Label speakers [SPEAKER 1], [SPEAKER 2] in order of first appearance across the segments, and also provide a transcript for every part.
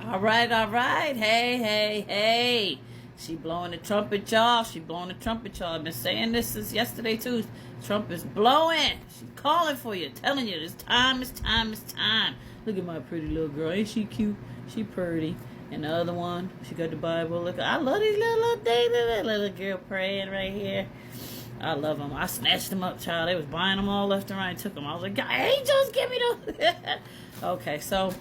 [SPEAKER 1] All right, all right. Hey, hey, hey. She blowing the trumpet, y'all. She blowing the trumpet, y'all. I've been saying this since yesterday, too. Trump is blowing. She calling for you, telling you it's time, it's time, it's time. Look at my pretty little girl. Ain't she cute? She pretty. And the other one, she got the Bible. Look, I love these little that little girl praying right here. I love them. I snatched them up, child. They was buying them all left and right. Took them. I was like, God, angels, give me them. Okay, so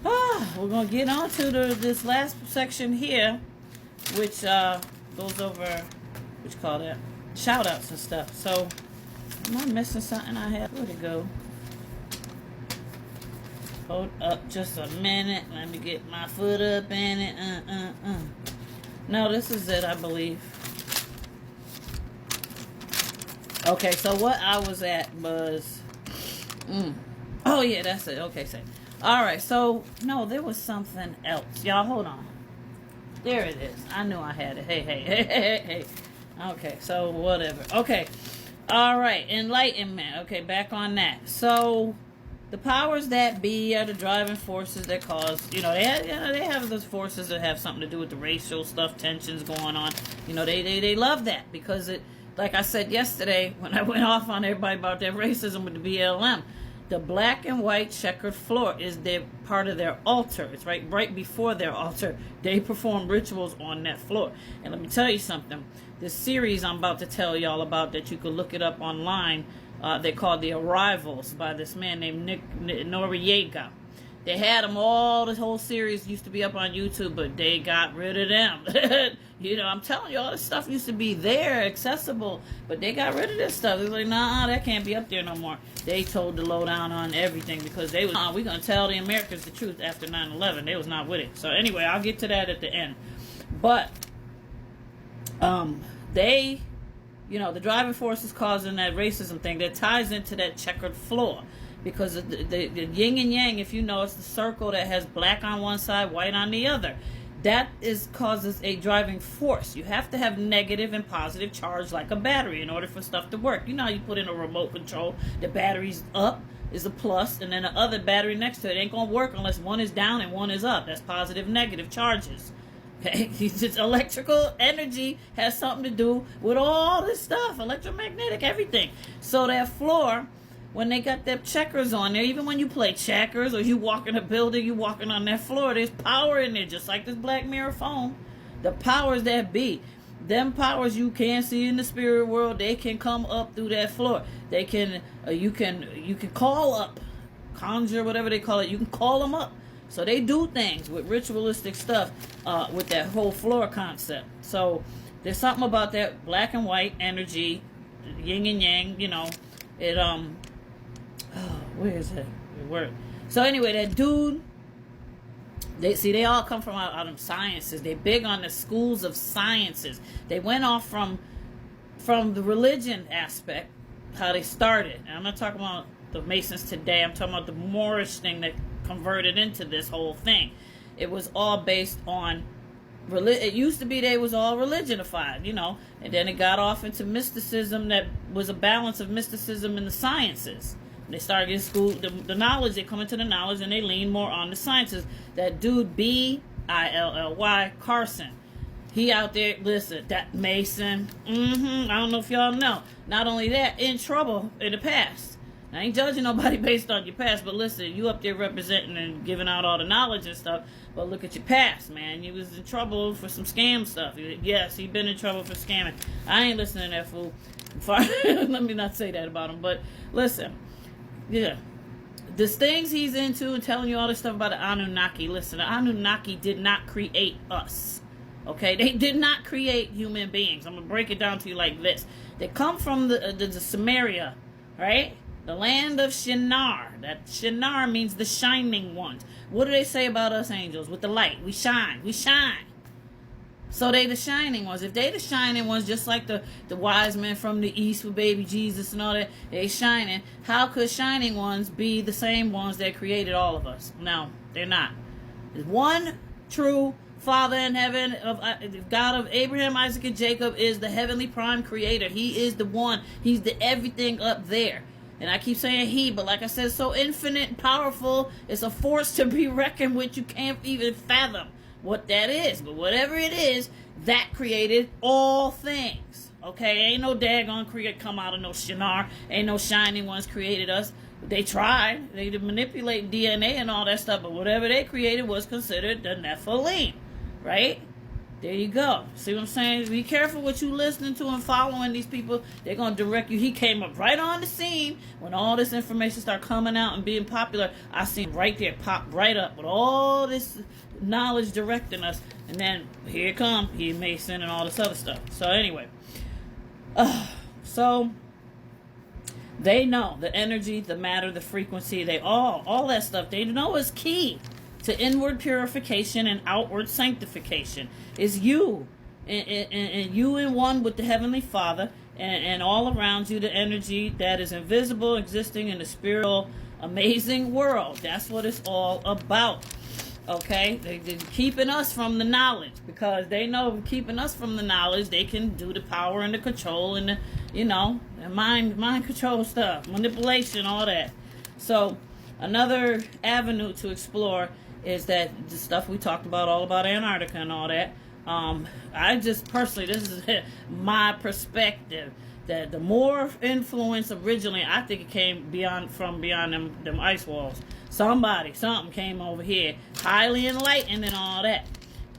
[SPEAKER 1] we're going to get on to this last section here, which goes over, what you call that, shout-outs and stuff. So, am I missing something I have? Where'd it go? Hold up just a minute. Let me get my foot up in it. No, this is it, I believe. Okay, so what I was at was... Oh, yeah, that's it. Okay, so... Alright, so... No, there was something else. Y'all, hold on. There it is. I knew I had it. Hey. Okay, so whatever. Okay. Alright, enlightenment. Okay, back on that. So... The powers that be are the driving forces that cause, they have those forces that have something to do with the racial stuff, tensions going on. They love that because it, like I said yesterday when I went off on everybody about their racism with the BLM, the black and white checkered floor is part of their altar. It's right before their altar. They perform rituals on that floor. And let me tell you something. This series I'm about to tell y'all about that you could look it up online. They called The Arrivals by this man named Nick Noriega. They had them all, this whole series used to be up on YouTube, but they got rid of them. I'm telling you, all this stuff used to be there, accessible, but they got rid of this stuff. They're like, nah, that can't be up there no more. They told the lowdown on everything because they was, we're going to tell the Americans the truth after 9/11. They was not with it. So anyway, I'll get to that at the end. But, the driving force is causing that racism thing that ties into that checkered floor. Because the yin and yang, if you know, it's the circle that has black on one side, white on the other. That causes a driving force. You have to have negative and positive charge like a battery in order for stuff to work. You know how you put in a remote control, the battery's up is a plus, and then the other battery next to it ain't going to work unless one is down and one is up. That's positive, negative charges. Okay, it's electrical energy has something to do with all this stuff, electromagnetic, everything. So that floor, when they got their checkers on there, even when you play checkers or you walk in a building, you walking on that floor, there's power in there, just like this Black Mirror phone. The powers that be, them powers you can't see in the spirit world, they can come up through that floor. They can, you can call up, conjure, whatever they call it, you can call them up. So they do things with ritualistic stuff with that whole floor concept. So there's something about that black and white energy, yin and yang, where is it? Word. So anyway, that dude, they all come from out of sciences. They're big on the schools of sciences. They went off from the religion aspect, how they started. And I'm not talking about the Masons today. I'm talking about the Moorish thing that converted into this whole thing. It was all based on it used to be they was all religionified, and then it got off into mysticism that was a balance of mysticism and the sciences. They started getting school, the knowledge, they come into the knowledge and they lean more on the sciences. That dude Billy Carson, he out there, listen, that Mason, I don't know if y'all know, not only that, in trouble in the past. I ain't judging nobody based on your past, but listen, you up there representing and giving out all the knowledge and stuff, but look at your past, man. You was in trouble for some scam stuff. Yes, he been in trouble for scamming. I ain't listening to that fool. Let me not say that about him, but listen, yeah. The things he's into and telling you all this stuff about the Anunnaki, listen, the Anunnaki did not create us. Okay? They did not create human beings. I'm going to break it down to you like this. They come from the Samaria, right? The land of Shinar. That Shinar means the shining ones. What do they say about us angels? With the light. We shine. We shine. So they the shining ones. If they the shining ones, just like the wise men from the east with baby Jesus and all that, they shining. How could shining ones be the same ones that created all of us? No, they're not. There's one true Father in heaven, of God of Abraham, Isaac, and Jacob, is the heavenly prime creator. He is the one. He's the everything up there. And I keep saying he, but like I said, so infinite and powerful. It's a force to be reckoned with. You can't even fathom what that is. But whatever it is, that created all things. Okay? Ain't no daggone create come out of no Shinar. Ain't no shining ones created us. They tried. They manipulate DNA and all that stuff. But whatever they created was considered the Nephilim. Right? There you go. See what I'm saying? Be careful what you listening to and following these people. They're going to direct you. He came up right on the scene when all this information started coming out and being popular. I seen right there pop right up with all this knowledge directing us. And then here it come. He Mason and all this other stuff. So anyway. So they know the energy, the matter, the frequency. They all that stuff. They know is key to inward purification and outward sanctification. Is you and you in one with the Heavenly Father, and all around you the energy that is invisible, existing in the spiritual amazing world. That's what it's all about. Okay? They're keeping us from the knowledge, because they know keeping us from the knowledge, they can do the power and the control and the, the mind control stuff, manipulation, all that. So another avenue to explore is that the stuff we talked about, all about Antarctica and all that. I just personally, this is my perspective, that the more influence originally, I think it came beyond them ice walls. Something came over here, highly enlightened and all that.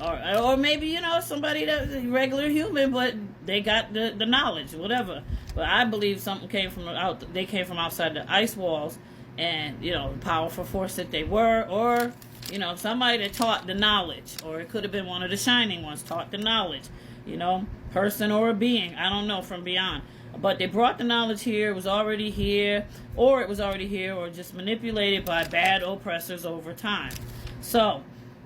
[SPEAKER 1] Or maybe, somebody that's a regular human, but they got the knowledge, whatever. But I believe something came from they came from outside the ice walls, and, the powerful force that they were, or somebody that taught the knowledge, or it could have been one of the shining ones taught the knowledge, person or a being, I don't know, from beyond. But they brought the knowledge here. It was already here, or just manipulated by bad oppressors over time. So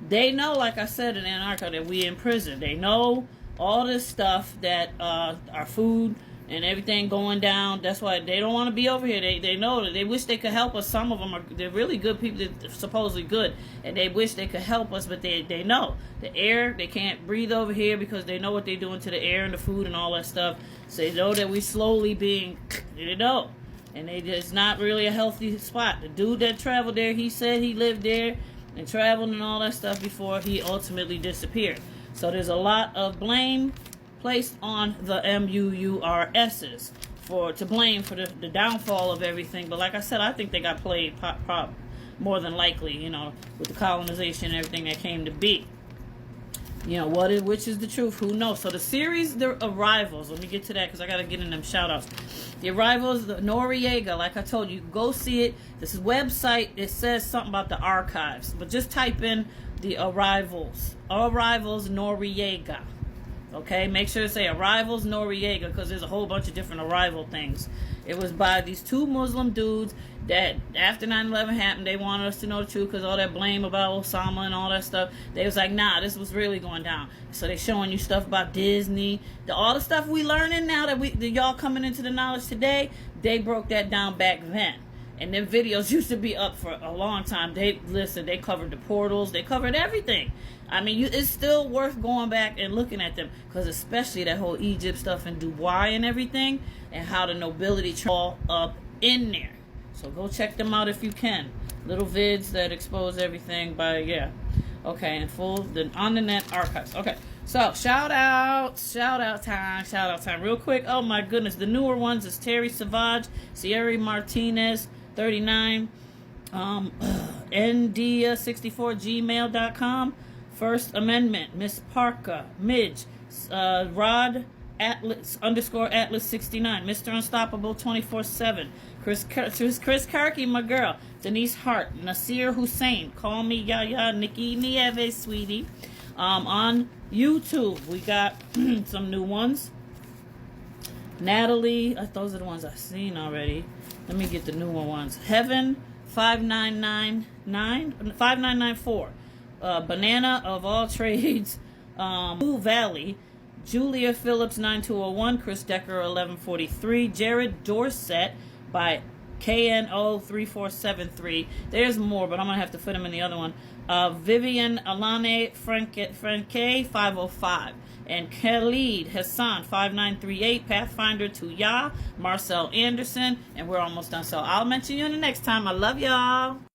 [SPEAKER 1] they know, like I said, in Antarctica, that we in prison. They know all this stuff, that our food and everything going down. That's why they don't want to be over here. They know that they wish they could help us. Some of them they're really good people, they're supposedly good, and they wish they could help us, but they know the air, they can't breathe over here, because they know what they're doing to the air and the food and all that stuff. So they know that we slowly being, they know, and it's not really a healthy spot. The dude that traveled there, he said he lived there and traveled and all that stuff before he ultimately disappeared. So there's a lot of blame placed on the MUURSs to blame for the downfall of everything. But like I said, I think they got played more than likely, with the colonization and everything that came to be. Which is the truth? Who knows? So the series, the Arrivals. Let me get to that, because I got to get in them shout-outs. The Arrivals, the Noriega, like I told you, go see it. This is website. It says something about the archives, but just type in the Arrivals Noriega. Okay, make sure to say Arrivals Noriega, because there's a whole bunch of different arrival things. It was by these two Muslim dudes that after 9/11 happened, they wanted us to know the truth, because all that blame about Osama and all that stuff, they was like, nah, this was really going down. So they showing you stuff about Disney, all the stuff we learning now that y'all coming into the knowledge today, they broke that down back then. And them videos used to be up for a long time. They covered the portals, they covered everything. I mean, it's still worth going back and looking at them, because especially that whole Egypt stuff and Dubai and everything, and how the nobility all up in there. So go check them out if you can. Little vids that expose everything okay, and on the net archives. Okay, so shout out time real quick. Oh my goodness, the newer ones is Terry Savage, Sierra Martinez 39, nd64gmail.com, First Amendment, Miss Parker, Midge, Rod Atlas _Atlas 69, Mr. Unstoppable 24/7, Chris Kirky, my girl, Denise Hart, Nasir Hussein, Call Me Yaya, Nikki Nieves, sweetie. On YouTube, we got some new ones. Natalie, those are the ones I've seen already. Let me get the newer ones. Heaven 5994. Banana of All Trades, Blue Valley, Julia Phillips 9201, Chris Decker 1143, Jared Dorset by KNO 3473. There's more, but I'm gonna have to fit them in the other one. Vivian Alane Franque 505. And Khalid Hassan 5938. Pathfinder to Yah. Marcel Anderson. And we're almost done. So I'll mention you in the next time. I love y'all.